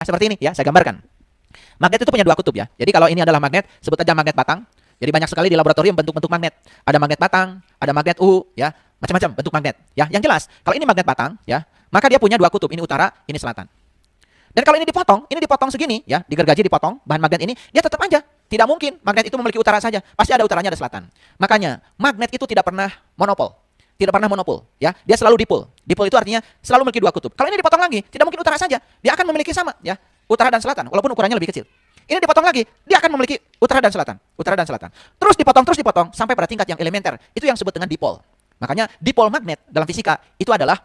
seperti ini ya, saya gambarkan. Magnet itu punya dua kutub ya. Jadi kalau ini adalah magnet, sebut aja magnet batang. Jadi banyak sekali di laboratorium bentuk-bentuk magnet. Ada magnet batang, ada magnet uhu, ya, macam-macam bentuk magnet. Ya, yang jelas kalau ini magnet batang, ya, maka dia punya dua kutub. Ini utara, ini selatan. Dan kalau ini dipotong segini, ya, digergaji dipotong bahan magnet ini, dia tetap aja tidak mungkin magnet itu memiliki utara saja. Pasti ada utaranya, ada selatan. Makanya magnet itu tidak pernah monopol. Tidak pernah monopol, ya. Dia selalu dipol. Dipol itu artinya selalu memiliki dua kutub. Kalau ini dipotong lagi, tidak mungkin utara saja. Dia akan memiliki sama, ya, utara dan selatan, walaupun ukurannya lebih kecil. Ini dipotong lagi, dia akan memiliki utara dan selatan, utara dan selatan. Terus dipotong sampai pada tingkat yang elementer. Itu yang disebut dengan dipol. Makanya dipol magnet dalam fisika itu adalah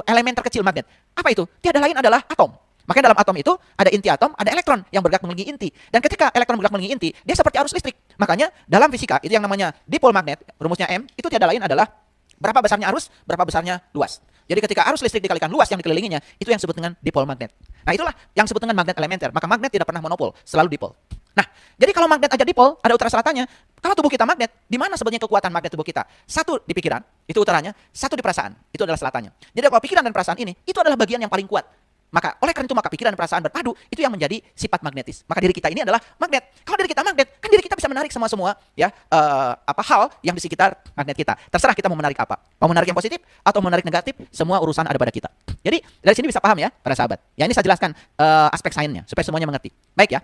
elemen terkecil magnet. Apa itu? Tiada lain adalah atom. Makanya dalam atom itu ada inti atom, ada elektron yang bergerak mengelilingi inti. Dan ketika elektron bergerak mengelilingi inti, dia seperti arus listrik. Makanya dalam fisika itu yang namanya dipol magnet, rumusnya M, itu tiada lain adalah berapa besarnya arus, berapa besarnya luas. Jadi ketika arus listrik dikalikan luas yang dikelilinginya, itu yang disebut dengan dipol magnet. Nah, itulah yang disebut dengan magnet elementer. Maka magnet tidak pernah monopol, selalu dipol. Nah, jadi kalau magnet aja dipol, ada utara selatannya. Kalau tubuh kita magnet, di mana sebenarnya kekuatan magnet tubuh kita? Satu di pikiran, itu utaranya. Satu di perasaan, itu adalah selatannya. Jadi kalau pikiran dan perasaan ini, itu adalah bagian yang paling kuat. Maka oleh karena itu maka pikiran dan perasaan berpadu, itu yang menjadi sifat magnetis. Maka diri kita ini adalah magnet. Kalau diri kita magnet, kan diri kita bisa menarik semua ya hal yang di sekitar magnet kita. Terserah kita mau menarik apa. Mau menarik yang positif atau menarik negatif, semua urusan ada pada kita. Jadi dari sini bisa paham ya para sahabat. Ya ini saya jelaskan aspek sainsnya supaya semuanya mengerti. Baik ya.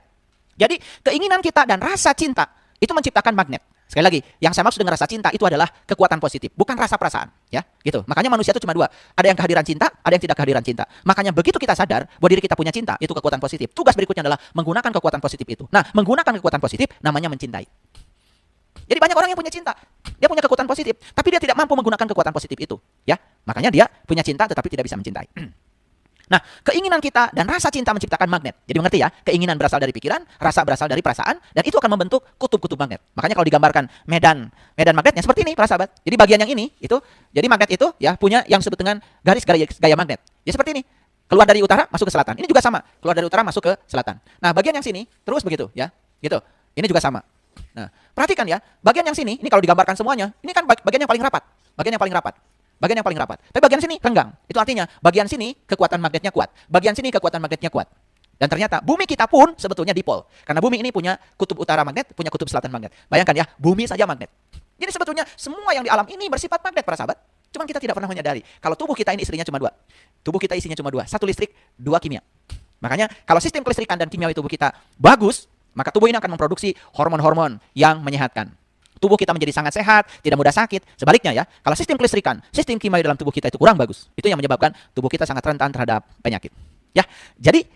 Jadi keinginan kita dan rasa cinta itu menciptakan magnet. Sekali lagi, yang saya maksud dengan rasa cinta itu adalah kekuatan positif, bukan rasa perasaan, ya, gitu. Makanya manusia itu cuma dua, ada yang kehadiran cinta, ada yang tidak kehadiran cinta. Makanya begitu kita sadar bahwa diri kita punya cinta, itu kekuatan positif. Tugas berikutnya adalah menggunakan kekuatan positif itu. Nah, menggunakan kekuatan positif namanya mencintai. Jadi banyak orang yang punya cinta, dia punya kekuatan positif, tapi dia tidak mampu menggunakan kekuatan positif itu, ya. Makanya dia punya cinta tetapi tidak bisa mencintai. Nah, keinginan kita dan rasa cinta menciptakan magnet. Jadi mengerti ya, keinginan berasal dari pikiran, rasa berasal dari perasaan, dan itu akan membentuk kutub-kutub magnet. Makanya kalau digambarkan medan magnetnya seperti ini, para sahabat. Jadi bagian yang ini itu, jadi magnet itu ya punya yang disebut dengan garis gaya magnet. Jadi seperti ini. Keluar dari utara masuk ke selatan. Ini juga sama. Keluar dari utara masuk ke selatan. Nah, bagian yang sini terus begitu ya. Gitu. Ini juga sama. Nah, perhatikan ya, bagian yang sini ini kalau digambarkan semuanya, ini kan bagian yang paling rapat. Bagian yang paling rapat. Bagian yang paling rapat. Tapi bagian sini renggang. Itu artinya bagian sini kekuatan magnetnya kuat. Bagian sini kekuatan magnetnya kuat. Dan ternyata bumi kita pun sebetulnya dipol. Karena bumi ini punya kutub utara magnet, punya kutub selatan magnet. Bayangkan ya, bumi saja magnet. Jadi sebetulnya semua yang di alam ini bersifat magnet para sahabat. Cuman kita tidak pernah menyadari. Kalau tubuh kita ini istrinya cuma dua. Tubuh kita isinya cuma dua. Satu listrik, dua kimia. Makanya kalau sistem kelistrikan dan kimiawi tubuh kita bagus, maka tubuh ini akan memproduksi hormon-hormon yang menyehatkan. Tubuh kita menjadi sangat sehat, tidak mudah sakit. Sebaliknya ya, kalau sistem kelistrikan, sistem kimia dalam tubuh kita itu kurang bagus, itu yang menyebabkan tubuh kita sangat rentan terhadap penyakit. Ya, jadi